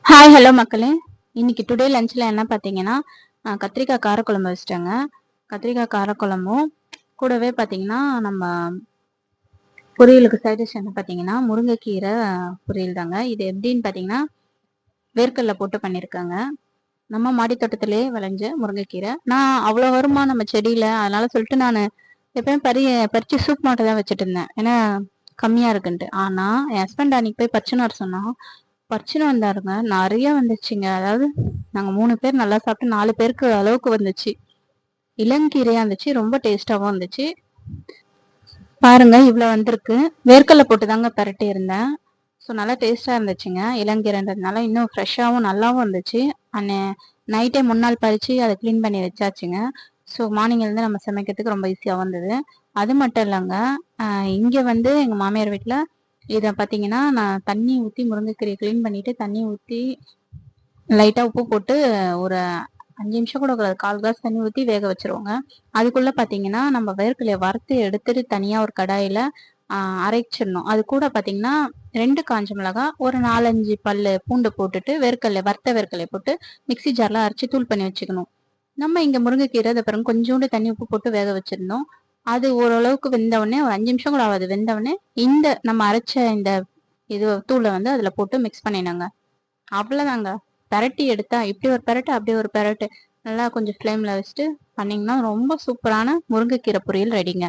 Hi hello மக்களே. இன்னைக்கு today லஞ்சில் என்ன பார்த்தீங்கன்னா கத்திரிக்காய் காரக்குழம்பு வச்சிட்டேங்க. கத்திரிக்காய் காரக்குழம்பும் கூடவே பார்த்தீங்கன்னா நம்ம பொரியலுக்கு சைட் டிஷ் என்ன பார்த்தீங்கன்னா முருங்கைக்கீரை பொரியல் தாங்க. இது எப்படின்னு பார்த்தீங்கன்னா வேர்க்கடலை போட்டு பண்ணியிருக்காங்க. நம்ம மாடித்தோட்டத்திலே விளைஞ்ச முருங்கைக்கீரை. நான் அவ்வளோ வருமா நம்ம செடியில், அதனால சொல்லிட்டு நான் எப்பயும் பறித்து சூப் மட்டும் தான் வச்சுட்டு இருந்தேன், ஏன்னா கம்மியாக இருக்குன்ட்டு. ஆனால் என் ஹஸ்பண்ட் அன்னைக்கு போய் பறிச்சுன்னு வர சொன்னோம். பறிச்சுன்னு வந்தாருங்க, நிறைய வந்துச்சுங்க. அதாவது நாங்கள் 3 பேர் நல்லா சாப்பிட்டு 4 பேருக்கு அளவுக்கு வந்துச்சு. இளங்கீரையா இருந்துச்சு, ரொம்ப டேஸ்டாகவும் இருந்துச்சு. பாருங்க இவ்வளோ வந்திருக்கு. வேர்க்கடலை போட்டு தாங்க பரட்டி இருந்தேன். ஸோ நல்லா டேஸ்டாக இருந்துச்சுங்க. இளங்கீரைன்றதுனால இன்னும் ஃப்ரெஷ்ஷாகவும் நல்லாவும் இருந்துச்சு. அண்ணே நைட்டே முன்னாள் பறித்து அதை க்ளீன் பண்ணி வச்சாச்சுங்க. ஸோ மார்னிங்லேருந்து நம்ம சமைக்கிறதுக்கு ரொம்ப ஈஸியாக வந்தது. அது மட்டும் இல்லைங்க, இங்கே வந்து எங்கள் மாமியார் வீட்டில் இதை பார்த்தீங்கன்னா நான் தண்ணி ஊற்றி முருங்கைக்கீரையை க்ளீன் பண்ணிவிட்டு தண்ணி ஊற்றி லைட்டாக உப்பு போட்டு ஒரு 5 நிமிஷம் கூட கூடாது, 1/4 கிளாஸ் தண்ணி ஊற்றி வேக வச்சுருவோங்க. அதுக்குள்ளே பார்த்தீங்கன்னா நம்ம வேர்க்கடலையை வறுத்து எடுத்துட்டு தனியாக ஒரு கடாயில் அரைச்சிடணும். அது கூட பார்த்தீங்கன்னா 2 காஞ்ச மிளகாய், ஒரு 4-5 பல்லு பூண்டு போட்டுட்டு வறுத்த வேர்க்கடலையை போட்டு மிக்சி ஜாரில் அரைச்சி தூள் பண்ணி வச்சுக்கணும். நம்ம இங்கே முருங்கைக்கீரை அதை பிறகு கொஞ்சோண்டு தண்ணி உப்பு போட்டு வேக வச்சுருந்தோம். அது ஓரளவுக்கு வெந்தவுடனே, ஒரு 5 நிமிஷம் கூட ஆகாது, வெந்தவுடனே இந்த நம்ம அரைச்ச இந்த தூளை வந்து அதில் போட்டு மிக்ஸ் பண்ணினாங்க. அவ்வளோதாங்க. பெரட்டி எடுத்தா இப்படி ஒரு பெரட்டு, அப்படி ஒரு பெரட்டு, நல்லா கொஞ்சம் ஃப்ளேமில் வச்சுட்டு பண்ணிங்கன்னா ரொம்ப சூப்பரான முருங்கைக்கீரை பொரியல் ரெடிங்க.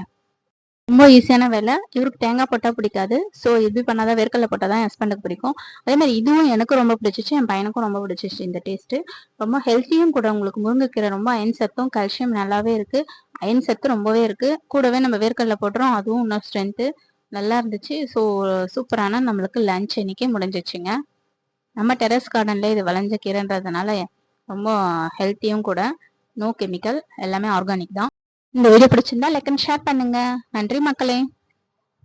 ரொம்ப ஈஸியான வேலை. இவருக்கு தேங்காய் போட்டால் பிடிக்காது. ஸோ இப்படி பண்ணாதான், வேர்க்கடலை போட்டால் தான் என் ஹஸ்பண்டுக்கு பிடிக்கும். அதே மாதிரி இதுவும் எனக்கு ரொம்ப பிடிச்சிச்சு, என் பையனுக்கும் ரொம்ப பிடிச்சிச்சு இந்த டேஸ்ட்டு. ரொம்ப ஹெல்த்தியும் கூட. உங்களுக்கு முருங்கைக்கீரை ரொம்ப அயன் சத்தும் கால்சியம் நல்லாவே இருக்குது. அயன் சத்து ரொம்பவே இருக்குது. கூடவே நம்ம வேர்க்கடலை போட்டுறோம், அதுவும் இன்னும் ஸ்ட்ரென்த்து நல்லா இருந்துச்சு. ஸோ சூப்பரான நம்மளுக்கு லஞ்ச் இன்னைக்கு முடிஞ்சிச்சுங்க. நம்ம டெரஸ் கார்டன்ல இது விளைஞ்ச கீரைன்றதுனால ரொம்ப ஹெல்த்தியும் கூட. நோ கெமிக்கல், எல்லாமே ஆர்கானிக் தான். இந்த வீடியோ பிடிச்சிருந்தா லைக் அண்ட் ஷேர் பண்ணுங்க. நன்றி மக்களே.